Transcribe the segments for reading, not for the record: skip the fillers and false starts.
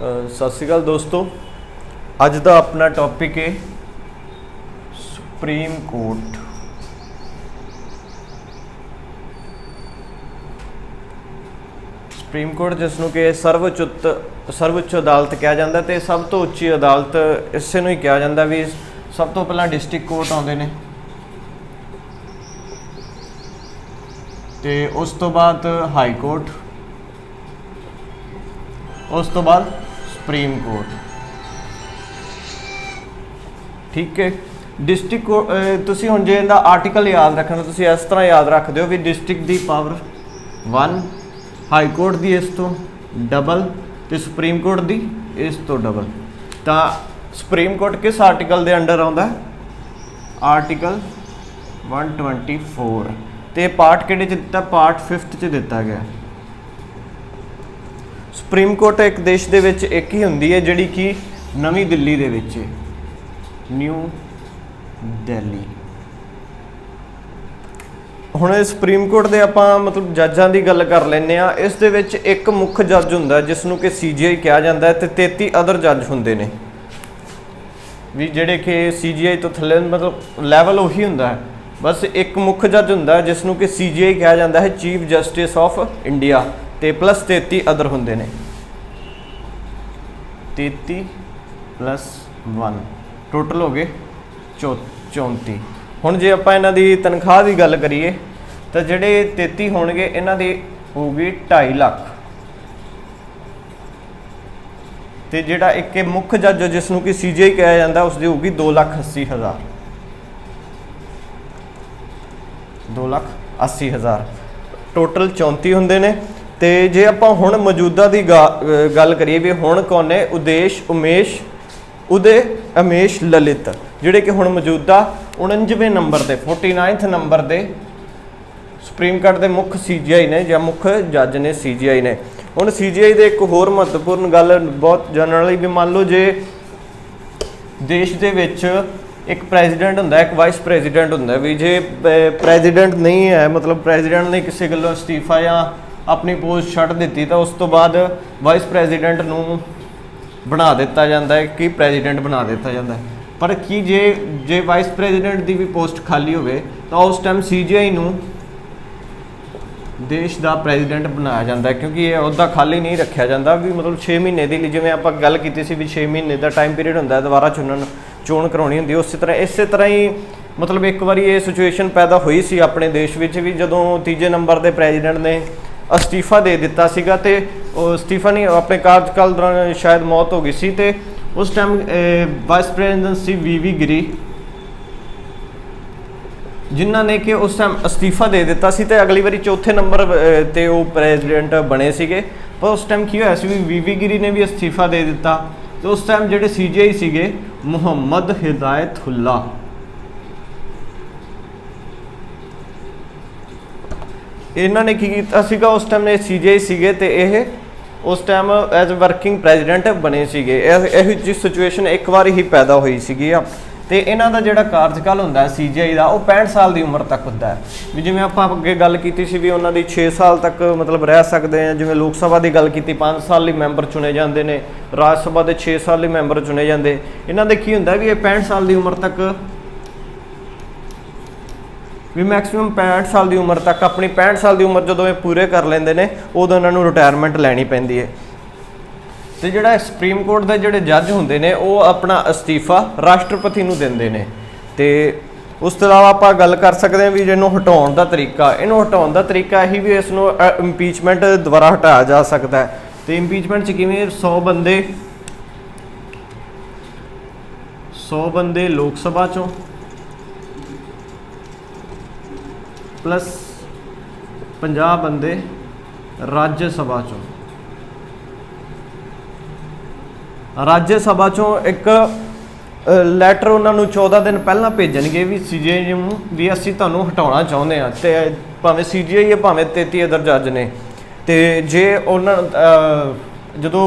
सत श्री अकाल दोस्तों, अज का अपना टॉपिक है सुप्रीम कोर्ट। सुप्रीम कोर्ट जिसनों कि सर्वोच्च अदालत कहा जाता है, तो सब तो उच्ची अदालत इसे ही कहा जाता भी। सब तो पहला डिस्ट्रिक्ट कोर्ट आते हैं, तो उस तो बाद हाई कोर्ट, उस तो बाद सुप्रीम कोर्ट। ठीक है, डिस्ट्रिक्ट कोर्ट तुसी हुण जे इहदा आर्टिकल याद रखना, तुसी इस तरह याद रख दिओ भी डिस्ट्रिक्ट की पावर 1, हाई कोर्ट की इस तो डबल, तो सुप्रीम कोर्ट की इस तो डबल। तो सुप्रीम कोर्ट किस आर्टिकल के अंडर आउंदा है? आर्टिकल 124। तो पार्ट किहड़े च दिता? पार्ट 5 च दिता गया। सुप्रीम कोर्ट एक देश दे विच एक ही हुंदी है जिहड़ी कि नवी दिल्ली दे विच है, न्यू दिल्ली। हुण सुप्रीम कोर्ट दे आपां मतलब जजां दी गल कर लैंदे आ। इस दे विच एक मुख जज हुंदा जिसनूं कि CJI कहा जाता है, तो 33 अदर जज हुंदे ने भी जिहड़े कि CJI तो थल्ले मतलब लैवल उही हुंदा है। बस एक मुख जज हुंदा जिसनूं कि CJI कहा जाता है, चीफ जस्टिस ऑफ इंडिया, तो प्लस 33 अदर हुंदे ने। 33 + 1 टोटल हो गए 34। हुण जे आपां इन्हां दी तनख्वाह की गल करिए तो जिहड़े 33 होणगे इन्हां दी होगी 2.5 लाख, तो जिहड़ा एक मुख जज जिसनूं कि CJI कहा जाता उसकी होगी 2,80,000। 2,80,000 टोटल 34 हुंदे ने। तो जे आपां हुण मौजूदा की गल करिए भी हुण कौन ने? उदय अमेश ललित, जिहड़े कि हुण मौजूदा 49वें नंबर से 49th नंबर से सुप्रीम कोर्ट के मुख CJI ने या मुख जज ने CJI ने। हुण CJI दे एक होर महत्वपूर्ण गल बहुत जानने वाली भी, मान लो जे देश दे विच एक प्रेजिडेंट हुंदा, एक वाइस प्रेजिडेंट हुंदा भी। जे प्रेजिडेंट नहीं है, मतलब प्रेजिडेंट ने किसी गल्लों अस्तीफा या अपनी पोस्ट छड्ड दित्ती, तो उस तो बाद वाइस प्रेजिडेंट नूं बना दिता जाता है कि प्रेजिडेंट बना दिता जाता है। पर कि जे वाइस प्रेजिडेंट की भी पोस्ट खाली होवे तो उस टाइम CJI नूं देश का प्रेजिडेंट बनाया जाता है, क्योंकि ये अहुदा खाली नहीं रखा जाता भी। मतलब 6 महीने की जिवें आपां गल कीती सी भी 6 महीने का टाइम पीरियड हुंदा है, दोबारा चोण कराउणी हुंदी। इस तरह ही मतलब एक बार ये सिचुएशन पैदा हुई सी अपने देश में भी, जदों 3जे नंबर के प्रेजिडेंट ने अस्तीफा दे दिता सीगा, ते अस्तीफा नहीं अपने कार्यकाल दौरान शायद मौत हो गई सी। ते उस टाइम वाइस प्रेजिडेंट सी VV गिरी, जिन्हों ने कि उस टाइम अस्तीफा दे दिता सी, ते अगली बारी 4थे नंबर ते वो प्रेजिडेंट बने सीगे। पर उस टाइम की होया सी भी VV गिरी ने भी अस्तीफा दे दिता। तो उस टाइम जिहड़े CJI सीगे मुहम्मद हिदायतुल्ला, इन्हों ने की कीता सीगा उस टाइम CJI सीगे, ते यह उस टाइम एज वर्किंग प्रेजिडेंट बने सीगे। यह जी सिचुएशन एक बार ही पैदा हुई सीगी। तो इन्हों का जोड़ा कार्यकाल होंदा CJI का, वो 65 साल की उम्र तक होंदा है भी। जिवें आपां अगे गल कीती सी भी उन्हां दी 6 साल तक मतलब रह सकते हैं। जिवें लोक सभा की गल की 5 साल लिए मैंबर चुने जाते हैं, राज सभा के 6 साल लिए मैंबर चुने जाते। इन्हां दे की हुंदा भी ये 65 साल की उम्र तक भी मैक्सीमम 65 साल की उम्र तक अपनी 65 साल की उम्र जो ये पूरे कर लेंदे ने उदों इन्हों रिटायरमेंट लैनी पैंदी है। तो जिहड़ा सुप्रीम कोर्ट के जिहड़े जज हुंदे ने वो अपना अस्तीफा राष्ट्रपति नूं दिंदे ने। ते उस तो इलावा आप गल कर सकते हैं भी जिन्हों हटाउण का तरीका, इन्हों हटाउण का तरीका यही भी इसनों इंपीचमेंट द्वारा हटाया जा सकता है। तो इंपीचमेंट च किवें 100 बंदे लोक सभा चों प्लस 50 बंदे राज्य सभा चों। राज्य सभा चों एक लैटर उन्होंने 14 दिन पहला भेजणगे भी CJI भी असीं तुहानूं हटाउणा चाहुंदे हां, ते भावें CJI है भावें 33 अदर जज ने। तो जे उन्होंने जदों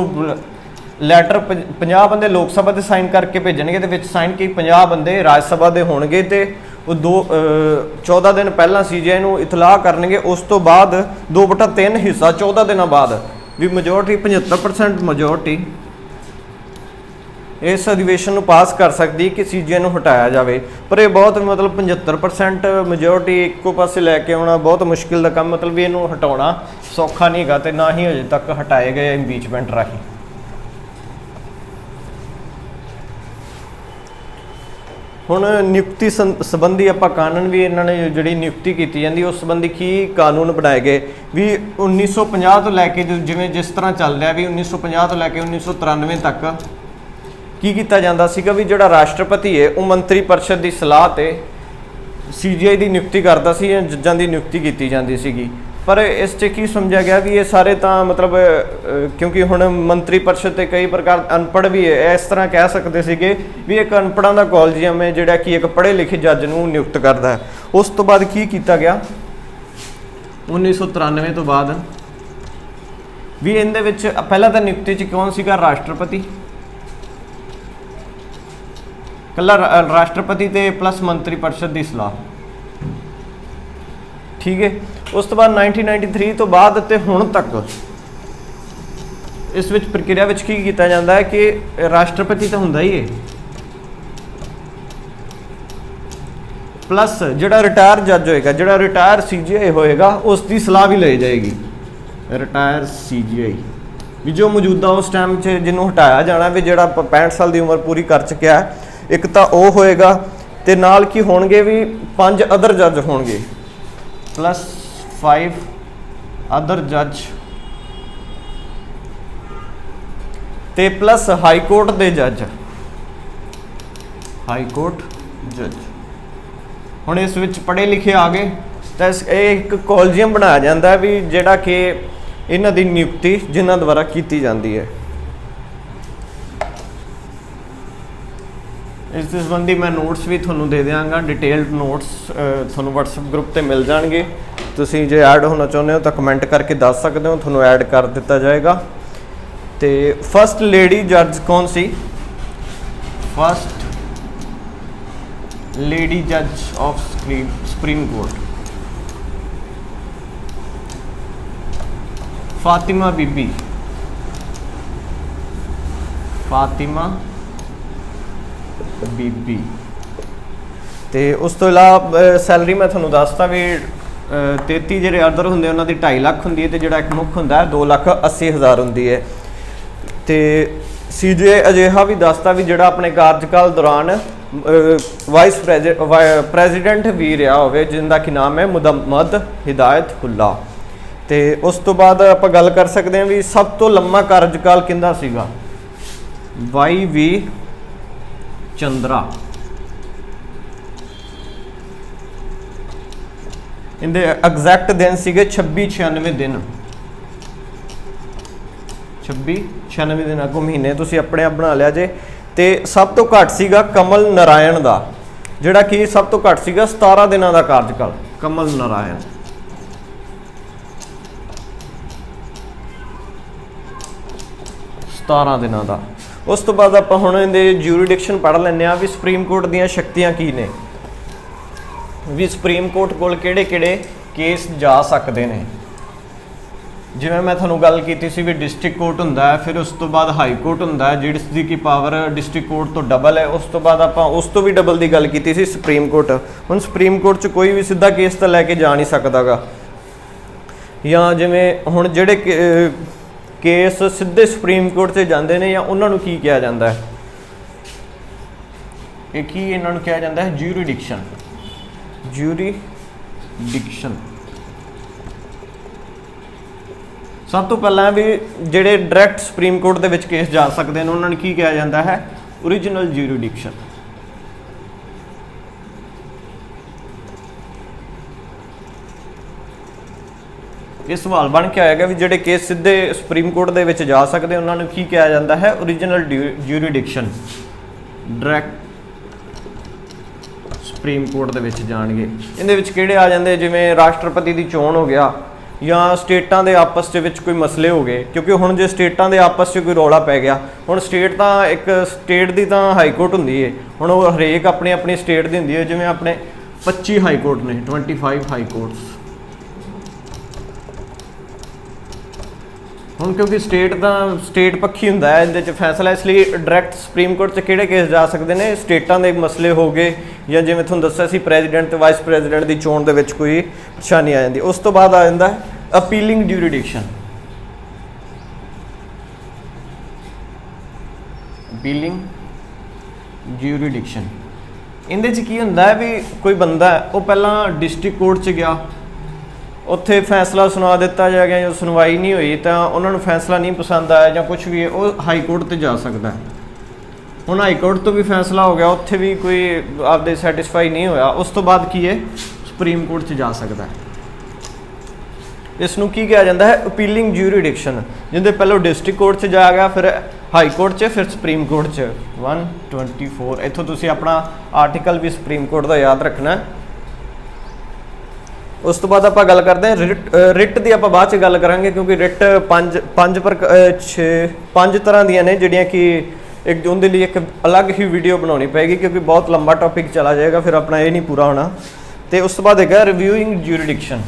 लैटर 50 बंदे लोक सभा से साइन करके भेजणगे, तो विच साइन की 50 बंदे राज सभा के होणगे, तो 14 दिन पहला CJI नूं इतलाह करनगे। उस तो बाद 2/3 हिस्सा 14 दिनों बाद भी मेजोरिटी 75% मेजोरिटी इस अधिवेशन ਨੂੰ ਪਾਸ ਕਰ ਸਕਦੀ ਕਿ ਸੀਜੀਆਈ ਨੂੰ ਹਟਾਇਆ ਜਾਵੇ। ਪਰ ਇਹ ਬਹੁਤ ਮਤਲਬ 75% ਮੈਜੋਰਟੀ ਇੱਕੋ ਪਾਸੇ ਲੈ ਕੇ ਆਉਣਾ ਬਹੁਤ ਮੁਸ਼ਕਿਲ ਦਾ ਕੰਮ, ਮਤਲਬ ਇਹਨੂੰ ਹਟਾਉਣਾ ਸੌਖਾ ਨਹੀਂ ਹੈਗਾ ਤੇ ਨਾ ਹੀ ਅਜੇ ਤੱਕ ਹਟਾਏ ਗਏ ਇੰਪੀਚਮੈਂਟ ਰਾਹੀਂ। ਹੁਣ ਨਿਯੁਕਤੀ ਸੰਬੰਧੀ ਆਪਾਂ ਕਾਨੂੰਨ ਵੀ ਇਹਨਾਂ ਨੇ ਜਿਹੜੀ ਨਿਯੁਕਤੀ ਕੀਤੀ ਜਾਂਦੀ ਉਸ ਸੰਬੰਧੀ ਕੀ ਕਾਨੂੰਨ ਬਣਾਏ ਗਏ ਵੀ 1950 ਤੋਂ ਲੈ ਕੇ ਜਿਵੇਂ ਜਿਸ ਤਰ੍ਹਾਂ ਚੱਲ ਰਿਹਾ ਵੀ 1950 ਤੋਂ ਲੈ ਕੇ 1993 ਤੱਕ ਕੀ ਕੀਤਾ ਜਾਂਦਾ ਸੀਗਾ ਵੀ ਜਿਹੜਾ ਰਾਸ਼ਟਰਪਤੀ ਹੈ ਉਹ ਮੰਤਰੀ ਪਰਿਸ਼ਦ ਦੀ ਸਲਾਹ ਤੇ ਸੀਜੀਆਈ ਦੀ ਨਿਯੁਕਤੀ ਕਰਦਾ ਸੀ ਜਾਂ ਜੱਜਾਂ ਦੀ ਨਿਯੁਕਤੀ ਕੀਤੀ ਜਾਂਦੀ ਸੀਗੀ। ਪਰ ਇਸ 'ਚ ਕੀ ਸਮਝਿਆ ਗਿਆ ਵੀ ਇਹ ਸਾਰੇ ਤਾਂ ਮਤਲਬ ਕਿਉਂਕਿ ਹੁਣ ਮੰਤਰੀ ਪਰਿਸ਼ਦ ਤੇ ਕਈ ਪ੍ਰਕਾਰ ਅਨਪੜ੍ਹ ਵੀ ਹੈ, ਇਸ ਤਰ੍ਹਾਂ ਕਹਿ ਸਕਦੇ ਸੀਗੇ ਵੀ ਇੱਕ ਅਨਪੜ੍ਹਾਂ ਦਾ ਕੋਲਜੀਅਮ ਹੈ ਜਿਹੜਾ ਕਿ ਇੱਕ ਪੜ੍ਹੇ ਲਿਖੇ ਜੱਜ ਨੂੰ ਨਿਯੁਕਤ ਕਰਦਾ ਹੈ। ਉਸ ਤੋਂ ਬਾਅਦ ਕੀ ਕੀਤਾ ਗਿਆ 1993 ਤੋਂ ਬਾਅਦ ਵੀ ਇਹਦੇ ਵਿੱਚ ਪਹਿਲਾਂ ਤਾਂ ਨਿਯੁਕਤੀ 'ਚ ਕੌਣ ਸੀਗਾ? ਰਾਸ਼ਟਰਪਤੀ, ਕੱਲਾ ਰਾਸ਼ਟਰਪਤੀ ਤੇ ਪਲੱਸ ਮੰਤਰੀ ਪਰਿਸ਼ਦ ਦੀ ਸਲਾਹ, ਠੀਕ ਹੈ। ਉਸ ਤੋਂ ਬਾਅਦ 1993 ਤੋਂ ਬਾਅਦ ਤੇ ਹੁਣ ਤੱਕ ਇਸ ਵਿੱਚ ਪ੍ਰਕਿਰਿਆ ਵਿੱਚ ਕੀ ਕੀਤਾ ਜਾਂਦਾ ਹੈ ਕਿ ਰਾਸ਼ਟਰਪਤੀ ਤਾਂ ਹੁੰਦਾ ਹੀ ਹੈ ਪਲੱਸ ਜਿਹੜਾ ਰਿਟਾਇਰ ਜੱਜ ਹੋਏਗਾ, ਜਿਹੜਾ ਰਿਟਾਇਰ ਸੀਜੀਆਈ ਹੋਏਗਾ ਉਸ ਦੀ ਸਲਾਹ ਵੀ ਲਈ ਜਾਏਗੀ। ਰਿਟਾਇਰ ਸੀਜੀਆਈ ਵੀ ਜੋ ਮੌਜੂਦਾ ਉਸ ਟਾਈਮ 'ਚ ਜਿਹਨੂੰ ਹਟਾਇਆ ਜਾਣਾ ਵੀ ਜਿਹੜਾ 65 ਸਾਲ ਦੀ ਉਮਰ ਪੂਰੀ ਕਰ ਚੁੱਕਿਆ ਹੈ, ਇੱਕ ਤਾਂ ਉਹ ਹੋਏਗਾ ਤੇ ਨਾਲ ਕੀ ਹੋਣਗੇ ਵੀ 5 ਅਦਰ ਜੱਜ ਹੋਣਗੇ ਪਲੱਸ 5 ਅਦਰ ਜੱਜ ਤੇ ਪਲੱਸ ਹਾਈ ਕੋਰਟ ਦੇ ਜੱਜ, ਹਾਈ ਕੋਰਟ ਜੱਜ। ਹੁਣ ਇਸ ਵਿੱਚ ਪੜ੍ਹੇ ਲਿਖੇ ਆ ਗਏ ਤਾਂ ਇਹ ਇੱਕ ਕੋਲਜੀਅਮ ਬਣਾਇਆ ਜਾਂਦਾ ਵੀ ਜਿਹੜਾ ਕਿ ਇਹਨਾਂ ਦੀ ਨਿਯੁਕਤੀ ਜਿਨ੍ਹਾਂ ਦੁਆਰਾ ਕੀਤੀ ਜਾਂਦੀ ਹੈ। ਇਸ ਦੇ ਸੰਬੰਧੀ ਮੈਂ ਨੋਟਸ ਵੀ ਤੁਹਾਨੂੰ ਦੇ ਦਿਆਂਗਾ, ਡਿਟੇਲਡ ਨੋਟਸ ਤੁਹਾਨੂੰ WhatsApp ਗਰੁੱਪ ਤੇ ਮਿਲ ਜਾਣਗੇ। ਤੁਸੀਂ ਜੇ ਐਡ ਹੋਣਾ ਚਾਹੁੰਦੇ ਹੋ ਤਾਂ ਕਮੈਂਟ ਕਰਕੇ ਦੱਸ ਸਕਦੇ ਹੋ, ਤੁਹਾਨੂੰ ਐਡ ਕਰ ਦਿੱਤਾ ਜਾਏਗਾ। ਤੇ ਫਸਟ ਲੇਡੀ ਜੱਜ ਕੌਣ ਸੀ? ਫਸਟ ਲੇਡੀ ਜੱਜ ਆਫ ਸੁਪਰੀਮ ਕੋਰਟ ਫਾਤਿਮਾ ਬੀਬੀ, ਫਾਤਿਮਾ ਬੀਬੀ। ਤੇ ਉਸ ਤੋਂ ਇਲਾਵਾ ਸੈਲਰੀ ਮੈਂ ਤੁਹਾਨੂੰ ਦੱਸਤਾ ਵੀ 33 ਜਿਹੜੇ ਅਦਰ ਹੁੰਦੇ ਉਹਨਾਂ ਦੀ 2.5 ਲੱਖ ਹੁੰਦੀ ਹੈ ਤੇ ਜਿਹੜਾ ਇੱਕ ਮੁੱਖ ਹੁੰਦਾ ਹੈ 2,80,000 ਹੁੰਦੀ ਹੈ। ਤੇ ਸੀਜੀਆਈ ਅਜਿਹਾ ਵੀ ਦੱਸਤਾ ਵੀ ਜਿਹੜਾ ਆਪਣੇ ਕਾਰਜਕਾਲ ਦੌਰਾਨ ਵਾਈਸ ਪ੍ਰੈਜ਼ੀਡੈਂਟ ਵੀ ਰਿਹਾ ਹੋਵੇ ਜਿਹਦਾ ਕਿ ਨਾਮ ਹੈ ਮੁਹੰਮਦ ਹਿਦਾਇਤੁੱਲਾ। ਤੇ ਉਸ ਤੋਂ ਬਾਅਦ ਆਪਾਂ ਗੱਲ ਕਰ ਸਕਦੇ ਹਾਂ ਵੀ ਸਭ ਤੋਂ ਲੰਮਾ ਕਾਰਜਕਾਲ ਕਿਹਦਾ ਸੀਗਾ? YV ਚੰਦਰਾ। ਇਹਦੇ ਐਗਜ਼ੈਕਟ ਦਿਨ ਸੀਗੇ 2696 ਦਿਨ, 2696 ਦਿਨ ਅੱਗੋਂ ਮਹੀਨੇ ਤੁਸੀਂ ਆਪਣੇ ਆਪ ਬਣਾ ਲਿਆ ਜੇ। ਤੇ ਸਭ ਤੋਂ ਘੱਟ ਸੀਗਾ ਕਮਲ ਨਾਰਾਇਣ ਦਾ, ਜਿਹੜਾ ਕਿ ਸਭ ਤੋਂ ਘੱਟ ਸੀਗਾ 17 ਦਿਨਾਂ ਦਾ ਕਾਰਜਕਾਲ, ਕਮਲ ਨਾਰਾਇਣ। ਦਿਨਾਂ ਦਾ। ਉਸ ਤੋਂ ਬਾਅਦ ਆਪਾਂ ਹੁਣ ਇਹਦੇ ਜੂਰੀਡਿਕਸ਼ਨ ਪੜ੍ਹ ਲੈਂਦੇ ਹਾਂ ਵੀ ਸੁਪਰੀਮ ਕੋਰਟ ਦੀਆਂ ਸ਼ਕਤੀਆਂ ਕੀ ਨੇ, ਵੀ ਸੁਪਰੀਮ ਕੋਰਟ ਕੋਲ ਕਿਹੜੇ ਕਿਹੜੇ ਕੇਸ ਜਾ ਸਕਦੇ ਨੇ। ਜਿਵੇਂ ਮੈਂ ਤੁਹਾਨੂੰ ਗੱਲ ਕੀਤੀ ਸੀ ਵੀ ਡਿਸਟ੍ਰਿਕਟ ਕੋਰਟ ਹੁੰਦਾ ਹੈ, ਫਿਰ ਉਸ ਤੋਂ ਬਾਅਦ ਹਾਈ ਕੋਰਟ ਹੁੰਦਾ ਹੈ ਜਿਸ ਦੀ ਕੀ ਪਾਵਰ ਡਿਸਟ੍ਰਿਕਟ ਕੋਰਟ ਤੋਂ ਡਬਲ ਹੈ। ਉਸ ਤੋਂ ਬਾਅਦ ਆਪਾਂ ਉਸ ਤੋਂ ਵੀ ਡਬਲ ਦੀ ਗੱਲ ਕੀਤੀ ਸੀ ਸੁਪਰੀਮ ਕੋਰਟ। ਹੁਣ ਸੁਪਰੀਮ ਕੋਰਟ 'ਚ ਕੋਈ ਵੀ ਸਿੱਧਾ ਕੇਸ ਤਾਂ ਲੈ ਕੇ ਜਾ ਨਹੀਂ ਸਕਦਾਗਾ, ਜਾਂ ਜਿਵੇਂ ਹੁਣ ਜਿਹੜੇ ਕੇਸ ਸਿੱਧੇ ਸੁਪਰੀਮ ਕੋਰਟ 'ਤੇ ਜਾਂਦੇ ਨੇ ਜਾਂ ਉਹਨਾਂ ਨੂੰ ਕੀ ਕਿਹਾ ਜਾਂਦਾ ਹੈ? ਇਹ ਕੀ ਇਹਨਾਂ ਨੂੰ ਕਿਹਾ ਜਾਂਦਾ ਹੈ? ਜੂਰੀਡਿਕਸ਼ਨ। ਜੂਰੀਡਿਕਸ਼ਨ। ਸਭ ਤੋਂ ਪਹਿਲਾਂ ਵੀ ਜਿਹੜੇ ਡਾਇਰੈਕਟ ਸੁਪਰੀਮ ਕੋਰਟ ਦੇ ਵਿੱਚ ਕੇਸ ਜਾ ਸਕਦੇ ਨੇ ਉਹਨਾਂ ਨੂੰ ਕੀ ਕਿਹਾ ਜਾਂਦਾ ਹੈ? ਓਰੀਜਨਲ ਜੂਰੀਡਿਕਸ਼ਨ। ਇਹ ਸਵਾਲ ਬਣ ਕੇ ਆਏਗਾ ਵੀ ਜਿਹੜੇ ਕੇਸ ਸਿੱਧੇ ਸੁਪਰੀਮ ਕੋਰਟ ਦੇ ਵਿੱਚ ਜਾ ਸਕਦੇ ਉਹਨਾਂ ਨੂੰ ਕੀ ਕਿਹਾ ਜਾਂਦਾ ਹੈ? ਓਰੀਜਨਲ ਜੂਰੀਡਿਕਸ਼ਨ। ਡਾਇਰੈਕਟ ਸੁਪਰੀਮ ਕੋਰਟ ਦੇ ਵਿੱਚ ਜਾਣਗੇ। ਇਹਦੇ ਵਿੱਚ ਕਿਹੜੇ ਆ ਜਾਂਦੇ? ਜਿਵੇਂ ਰਾਸ਼ਟਰਪਤੀ ਦੀ ਚੋਣ ਹੋ ਗਿਆ, ਜਾਂ ਸਟੇਟਾਂ ਦੇ ਆਪਸ ਦੇ ਵਿੱਚ ਕੋਈ ਮਸਲੇ ਹੋ ਗਏ, ਕਿਉਂਕਿ ਹੁਣ ਜੇ ਸਟੇਟਾਂ ਦੇ ਆਪਸ 'ਚ ਕੋਈ ਰੌਲਾ ਪੈ ਗਿਆ, ਹੁਣ ਸਟੇਟ ਤਾਂ ਇੱਕ ਸਟੇਟ ਦੀ ਤਾਂ ਹਾਈ ਕੋਰਟ ਹੁੰਦੀ ਹੈ, ਹੁਣ ਉਹ ਹਰੇਕ ਆਪਣੀ ਆਪਣੀ ਸਟੇਟ ਦੀ ਹੁੰਦੀ ਹੈ। ਜਿਵੇਂ ਆਪਣੇ 25 ਹਾਈ ਕੋਰਟ ਨੇ, 25 ਹਾਈ ਕੋਰਟਸ। ਹੁਣ ਕਿਉਂਕਿ ਸਟੇਟ ਪੱਖੀ ਹੁੰਦਾ ਹੈ ਇਹਦੇ 'ਚ ਫੈਸਲਾ, ਇਸ ਲਈ ਡਾਇਰੈਕਟ ਸੁਪਰੀਮ ਕੋਰਟ 'ਚ ਕਿਹੜੇ ਕੇਸ ਜਾ ਸਕਦੇ ਨੇ, ਸਟੇਟਾਂ ਦੇ ਮਸਲੇ ਹੋ ਗਏ ਜਾਂ ਜਿਵੇਂ ਤੁਹਾਨੂੰ ਦੱਸਿਆ ਸੀ ਪ੍ਰੈਜ਼ੀਡੈਂਟ ਤੇ ਵਾਈਸ ਪ੍ਰੈਜ਼ੀਡੈਂਟ ਦੀ ਚੋਣ ਦੇ ਵਿੱਚ ਕੋਈ ਪਰੇਸ਼ਾਨੀ ਆ ਜਾਂਦੀ। ਉਸ ਤੋਂ ਬਾਅਦ ਆ ਜਾਂਦਾ ਅਪੀਲਿੰਗ ਜੂਰੀਡਿਕਸ਼ਨ। ਅਪੀਲਿੰਗ ਜੂਰੀਡਿਕਸ਼ਨ ਇਹਦੇ 'ਚ ਕੀ ਹੁੰਦਾ ਹੈ ਵੀ ਕੋਈ ਬੰਦਾ ਉਹ ਪਹਿਲਾਂ ਡਿਸਟ੍ਰਿਕਟ ਕੋਰਟ 'ਚ ਗਿਆ, ਉੱਥੇ ਫੈਸਲਾ ਸੁਣਾ ਦਿੱਤਾ ਜਾ ਗਿਆ, ਜੋ ਸੁਣਵਾਈ ਨਹੀਂ ਹੋਈ ਤਾਂ ਉਹਨਾਂ ਨੂੰ ਫੈਸਲਾ ਨਹੀਂ ਪਸੰਦ ਆਇਆ ਜਾਂ ਕੁਝ ਵੀ ਹੈ, ਉਹ ਹਾਈ ਕੋਰਟ 'ਤੇ ਜਾ ਸਕਦਾ ਹੈ। ਹੁਣ ਹਾਈ ਕੋਰਟ ਤੋਂ ਵੀ ਫੈਸਲਾ ਹੋ ਗਿਆ, ਉੱਥੇ ਵੀ ਕੋਈ ਆਪਦੇ ਸੈਟਿਸਫਾਈ ਨਹੀਂ ਹੋਇਆ, ਉਸ ਤੋਂ ਬਾਅਦ ਕੀ ਹੈ ਸੁਪਰੀਮ ਕੋਰਟ 'ਚ ਜਾ ਸਕਦਾ ਹੈ। ਇਸ ਨੂੰ ਕੀ ਕਿਹਾ ਜਾਂਦਾ ਹੈ ਅਪੀਲਿੰਗ ਜੂਰੀਡਿਕਸ਼ਨ। ਜਿਹਦੇ ਪਹਿਲਾਂ ਡਿਸਟ੍ਰਿਕਟ ਕੋਰਟ 'ਚ ਜਾ ਗਿਆ, ਫਿਰ ਹਾਈ ਕੋਰਟ 'ਚ, ਫਿਰ ਸੁਪਰੀਮ ਕੋਰਟ 'ਚ। 124 ਇੱਥੋਂ ਤੁਸੀਂ ਆਪਣਾ ਆਰਟੀਕਲ ਵੀ ਸੁਪਰੀਮ ਕੋਰਟ ਦਾ ਯਾਦ ਰੱਖਣਾ। ਉਸ ਤੋਂ ਬਾਅਦ ਆਪਾਂ ਗੱਲ ਕਰਦੇ ਹਾਂ ਰਿਟ ਦੀ, ਆਪਾਂ ਬਾਅਦ 'ਚ ਗੱਲ ਕਰਾਂਗੇ ਕਿਉਂਕਿ ਰਿਟ ਪੰਜ ਤਰ੍ਹਾਂ ਦੀਆਂ ਨੇ ਜਿਹੜੀਆਂ ਕਿ ਇੱਕ ਉਹਦੇ ਲਈ ਇੱਕ ਅਲੱਗ ਹੀ ਵੀਡੀਓ ਬਣਾਉਣੀ ਪਏਗੀ ਕਿਉਂਕਿ ਬਹੁਤ ਲੰਬਾ ਟੌਪਿਕ ਚਲਾ ਜਾਏਗਾ, ਫਿਰ ਆਪਣਾ ਇਹ ਨਹੀਂ ਪੂਰਾ ਹੋਣਾ। ਤੇ ਉਸ ਤੋਂ ਬਾਅਦ ਹੈਗਾ ਰਿਵਿਊਇੰਗ ਜੂਰੀਡਿਕਸ਼ਨ।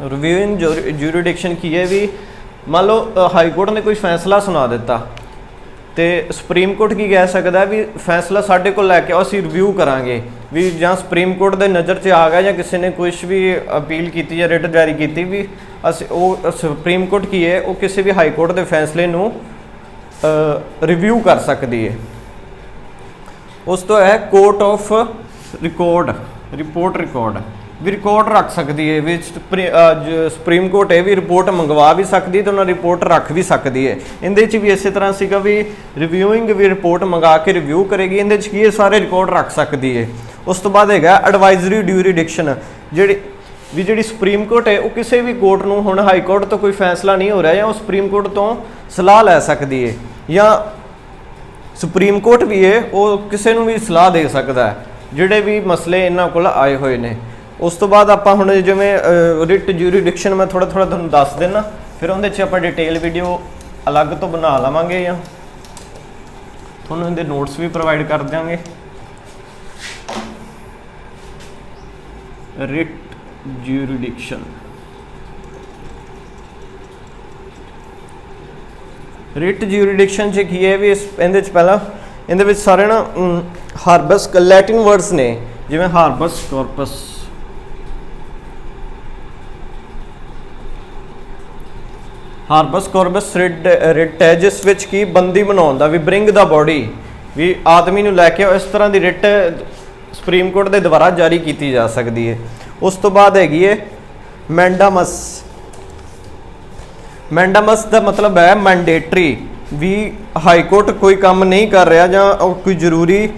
ਰਿਵਿਊਇੰਗ ਜੂਰੀਡਿਕਸ਼ਨ ਕੀ ਹੈ ਵੀ ਮੰਨ ਲਓ ਹਾਈ ਕੋਰਟ ਨੇ ਕੋਈ ਫੈਸਲਾ ਸੁਣਾ ਦਿੱਤਾ ਤੇ ਸੁਪਰੀਮ ਕੋਰਟ ਕੀ ਕਹਿ ਸਕਦਾ ਵੀ ਫੈਸਲਾ ਸਾਡੇ ਕੋਲ ਲੈ ਕੇ ਆਓ, ਅਸੀਂ ਰਿਵਿਊ ਕਰਾਂਗੇ ਵੀ ਜਾਂ ਸੁਪਰੀਮ ਕੋਰਟ ਦੇ ਨਜ਼ਰ 'ਚ ਆ ਗਿਆ ਜਾਂ ਕਿਸੇ ਨੇ ਕੁਝ ਵੀ ਅਪੀਲ ਕੀਤੀ ਜਾਂ ਰਿਟ ਜਾਰੀ ਕੀਤੀ ਵੀ ਅਸੀਂ ਉਹ ਸੁਪਰੀਮ ਕੋਰਟ ਕੀ ਹੈ ਉਹ ਕਿਸੇ ਵੀ ਹਾਈ ਕੋਰਟ ਦੇ ਫੈਸਲੇ ਨੂੰ ਰਿਵਿਊ ਕਰ ਸਕਦੀ ਹੈ। ਉਸ ਤੋਂ ਹੈ ਕੋਰਟ ਆਫ ਰਿਪੋਰਟ ਰਿਕਾਰਡ ਵੀ ਰਿਕਾਰਡ ਰੱਖ ਸਕਦੀ ਹੈ ਵੀ ਸੁਪਰੀਮ ਕੋਰਟ ਇਹ ਵੀ ਰਿਪੋਰਟ ਮੰਗਵਾ ਵੀ ਸਕਦੀ ਤੇ ਉਹਨਾਂ ਰਿਪੋਰਟ ਰੱਖ ਵੀ ਸਕਦੀ ਹੈ। ਇਹਦੇ 'ਚ ਵੀ ਇਸੇ ਤਰ੍ਹਾਂ ਸੀਗਾ ਵੀ ਰਿਵਿਊਇੰਗ ਵੀ ਰਿਪੋਰਟ ਮੰਗਾ ਕੇ ਰਿਵਿਊ ਕਰੇਗੀ, ਇਹਦੇ 'ਚ ਕੀ ਇਹ ਸਾਰੇ ਰਿਕਾਰਡ ਰੱਖ ਸਕਦੀ ਹੈ। ਉਸ ਤੋਂ ਬਾਅਦ ਹੈਗਾ ਐਡਵਾਈਜ਼ਰੀ ਜੂਰੀਡਿਕਸ਼ਨ, ਜਿਹੜੀ ਸੁਪਰੀਮ ਕੋਰਟ ਹੈ ਉਹ ਕਿਸੇ ਵੀ ਕੋਰਟ ਨੂੰ, ਹੁਣ ਹਾਈ ਕੋਰਟ ਤੋਂ ਕੋਈ ਫੈਸਲਾ ਨਹੀਂ ਹੋ ਰਿਹਾ ਜਾਂ ਉਹ ਸੁਪਰੀਮ ਕੋਰਟ ਤੋਂ ਸਲਾਹ ਲੈ ਸਕਦੀ ਹੈ ਜਾਂ ਸੁਪਰੀਮ ਕੋਰਟ ਵੀ ਹੈ ਉਹ ਕਿਸੇ ਨੂੰ ਵੀ ਸਲਾਹ ਦੇ ਸਕਦਾ ਹੈ ਜਿਹੜੇ ਵੀ ਮਸਲੇ ਇਹਨਾਂ ਕੋਲ ਆਏ ਹੋਏ ਨੇ। ਉਸ ਤੋਂ ਬਾਅਦ ਆਪਾਂ ਹੁਣ ਜਿਵੇਂ ਰਿਟ ਜੂਰੀਡਿਕਸ਼ਨ ਮੈਂ ਥੋੜਾ ਤੁਹਾਨੂੰ ਦੱਸ ਦੇਣਾ, ਫਿਰ ਉਹਦੇ 'ਚ ਆਪਾਂ ਡਿਟੇਲ ਵੀਡੀਓ ਅਲੱਗ ਤੋਂ ਬਣਾ ਲਵਾਂਗੇ ਜਾਂ ਤੁਹਾਨੂੰ ਇਹਦੇ ਨੋਟਸ ਵੀ ਪ੍ਰੋਵਾਈਡ ਕਰ ਦਿਆਂਗੇ। ਰਿਟ ਜੂਰੀਡਿਕਸ਼ਨ ਚ ਕੀ ਹੈ ਵੀ ਇਹਦੇ 'ਚ ਪਹਿਲਾਂ ਇਹਦੇ ਵਿੱਚ ਸਾਰੇ ਨਾ ਹਾਰਬਸ ਲੈਟਿਨ ਵਰਡਸ ਨੇ, ਜਿਵੇਂ ਹਾਰਬਸ ਕਾਰਪਸ ਰਿਟ ਹੈ ਜਿਸ ਵਿੱਚ ਕੀ ਬੰਦੀ ਬਣਾਉਣ ਦਾ ਵੀ ਬ੍ਰਿੰਗ ਦਾ ਬੋਡੀ ਵੀ ਆਦਮੀ ਨੂੰ ਲੈ ਕੇ ਇਸ ਤਰ੍ਹਾਂ ਦੀ ਰਿਟ ਸੁਪਰੀਮ ਕੋਰਟ ਦੇ ਦੁਆਰਾ ਜਾਰੀ ਕੀਤੀ ਜਾ ਸਕਦੀ ਹੈ। ਉਸ ਤੋਂ ਬਾਅਦ ਹੈਗੀ ਹੈ ਮੈਂਡਾਮਸ ਦਾ ਮਤਲਬ ਹੈ ਮੈਂਡੇਟਰੀ ਵੀ ਹਾਈ ਕੋਰਟ ਕੋਈ ਕੰਮ ਨਹੀਂ ਕਰ ਰਿਹਾ ਜਾਂ ਕੋਈ ਜ਼ਰੂਰੀ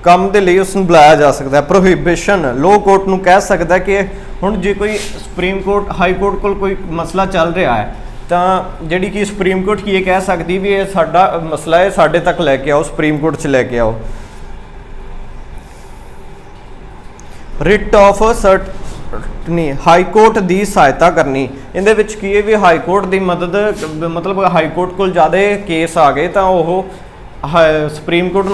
ਕੰਮ ਦੇ ਲਈ ਉਸ ਨੂੰ ਬੁਲਾਇਆ ਜਾ ਸਕਦਾ ਹੈ। ਪ੍ਰੋਹਿਬਿਸ਼ਨ ਲੋ ਕੋਰਟ ਨੂੰ ਕਹਿ ਸਕਦਾ ਕਿ ਹੁਣ ਜੇ ਕੋਈ ਸੁਪਰੀਮ ਕੋਰਟ ਹਾਈ ਕੋਰਟ ਕੋਲ ਕੋਈ ਮਸਲਾ ਚੱਲ ਰਿਹਾ ਹੈ ਤਾਂ ਜਿਹੜੀ ਕਿ ਸੁਪਰੀਮ ਕੋਰਟ ਕੀ ਇਹ ਕਹਿ ਸਕਦੀ ਵੀ ਇਹ ਸਾਡਾ ਮਸਲਾ ਹੈ, ਸਾਡੇ ਤੱਕ ਲੈ ਕੇ ਆਓ, ਸੁਪਰੀਮ ਕੋਰਟ 'ਚ ਲੈ ਕੇ ਆਓ। ਰਿਟ ਆਫ ਸਰਟਨੀ ਹਾਈ ਕੋਰਟ ਦੀ ਸਹਾਇਤਾ ਕਰਨੀ, ਇਹਦੇ ਵਿੱਚ ਕੀ ਹੈ ਵੀ ਹਾਈ ਕੋਰਟ ਦੀ ਮਦਦ, ਮਤਲਬ ਹਾਈ ਕੋਰਟ ਕੋਲ ਜ਼ਿਆਦਾ ਕੇਸ ਆ ਗਏ ਤਾਂ ਉਹ ਸੁਪਰੀਮ ਕੋਰਟ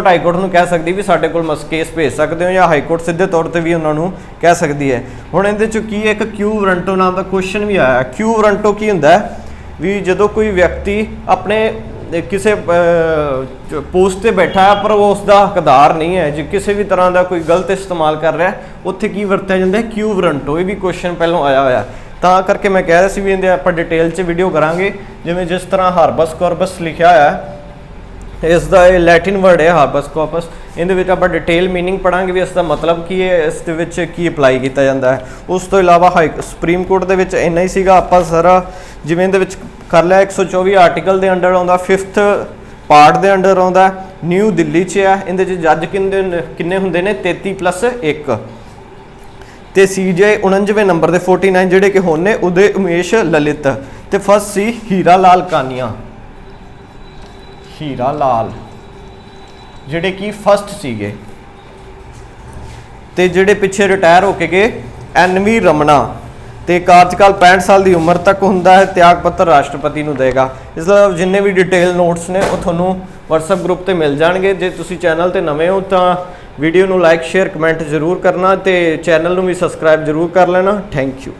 ਹਾਈ ਕੋਰਟ ਨੂੰ ਕਹਿ ਸਕਦੀ ਵੀ ਸਾਡੇ ਕੋਲ ਕੇਸ ਭੇਜ ਸਕਦੇ ਹੋ, ਜਾਂ ਹਾਈ ਕੋਰਟ ਸਿੱਧੇ ਤੌਰ ਤੇ ਵੀ ਉਹਨਾਂ ਨੂੰ ਕਹਿ ਸਕਦੀ ਹੈ। ਹੁਣ ਇਹਦੇ 'ਚ ਕੀ ਇੱਕ ਕਿਊ ਵਾਰੰਟੋ ਨਾਮ ਦਾ ਕੁਐਸਚਨ ਵੀ ਆਇਆ। ਕਿਊ ਵਾਰੰਟੋ ਕੀ ਹੁੰਦਾ ਵੀ ਜਦੋਂ ਕੋਈ ਵਿਅਕਤੀ ਆਪਣੇ ਕਿਸੇ ਪੋਸਟ ਤੇ ਬੈਠਾ ਹੈ ਪਰ ਉਹ ਉਸ ਦਾ ਹੱਕਦਾਰ ਨਹੀਂ ਹੈ, ਜੇ ਕਿਸੇ ਵੀ ਤਰ੍ਹਾਂ ਦਾ ਕੋਈ ਗਲਤ ਇਸਤੇਮਾਲ ਕਰ ਰਿਹਾ ਉੱਥੇ ਕੀ ਵਰਤਿਆ ਜਾਂਦਾ ਹੈ ਕਿਊ ਵਾਰੰਟੋ। ਇਹ ਵੀ ਕੁਐਸਚਨ ਪਹਿਲਾਂ ਆਇਆ ਹੋਇਆ, ਤਾਂ ਕਰਕੇ ਮੈਂ ਕਹਿ ਰਿਹਾ ਸੀ ਵੀ ਇਹਦੇ ਆਪਾਂ ਡਿਟੇਲ 'ਚ ਵੀਡੀਓ ਕਰਾਂਗੇ। ਜਿਵੇਂ ਜਿਸ ਤਰ੍ਹਾਂ ਹਾਰਬਸ ਕਾਰਪਸ ਲਿਖਿਆ ਹੋਇਆ ਇਸ ਦਾ ਇਹ ਲੈਟਿਨ ਵਰਡ ਹੈ ਹਾਰਬਸ ਕਾਰਪਸ, ਇਹਦੇ ਵਿੱਚ ਆਪਾਂ ਡਿਟੇਲ ਮੀਨਿੰਗ ਪੜਾਂਗੇ ਵੀ ਇਸ ਦਾ ਮਤਲਬ ਕੀ ਹੈ, ਇਸ ਦੇ ਵਿੱਚ ਕੀ ਅਪਲਾਈ ਕੀਤਾ ਜਾਂਦਾ ਹੈ। ਉਸ ਤੋਂ ਇਲਾਵਾ ਸੁਪਰੀਮ ਕੋਰਟ ਦੇ ਵਿੱਚ ਇੰਨਾ ਹੀ ਸੀਗਾ, ਆਪਾਂ ਸਾਰਾ ਜਿਵੇਂ ਇਹਦੇ ਵਿੱਚ ਕਰ ਲਿਆ। 124 ਆਰਟੀਕਲ ਦੇ ਅੰਡਰ ਆਉਂਦਾ, 5th ਪਾਰਟ ਦੇ ਅੰਡਰ ਆਉਂਦਾ, ਨਿਊ ਦਿੱਲੀ 'ਚ ਹੈ। ਇਹਦੇ 'ਚ ਜੱਜ ਕਿੰਨੇ ਹੁੰਦੇ ਨੇ 33+1 ਤੇ CJI 49ਵੇਂ ਨੰਬਰ ਦੇ 49 ਜਿਹੜੇ ਕਿ ਹੁਣ ਨੇ ਉਦੇ ਉਮੇਸ਼ ਲਲਿਤ ਤੇ ਫਸਟ ਸੀ ਹੀਰਾ ਲਾਲ ਕਾਨੀਆ, ਹੀਰਾ ਲਾਲ ਜਿਹੜੇ ਕਿ ਫਸਟ ਸੀਗੇ। ਤੇ ਜਿਹੜੇ ਪਿੱਛੇ ਰਿਟਾਇਰ ਹੋ ਕੇ ਗਏ NV ਰਮਣਾ ਤੇ ਕਾਰਜਕਾਲ 65 ਸਾਲ ਦੀ ਉਮਰ ਤੱਕ ਹੁੰਦਾ ਹੈ। ਤਿਆਗ ਪੱਤਰ ਰਾਸ਼ਟਰਪਤੀ ਨੂੰ ਦੇਗਾ। ਇਸ ਦਾ ਜਿੰਨੇ ਵੀ ਡਿਟੇਲ ਨੋਟਸ ਨੇ ਉਹ ਤੁਹਾਨੂੰ WhatsApp ग्रुप ते मिल जाएंगे। जे तुसी चैनल ते नवे हो तो वीडियो नू लाइक शेयर कमेंट जरूर करना, तो चैनल नू भी सबसक्राइब जरूर कर लेना। Thank you.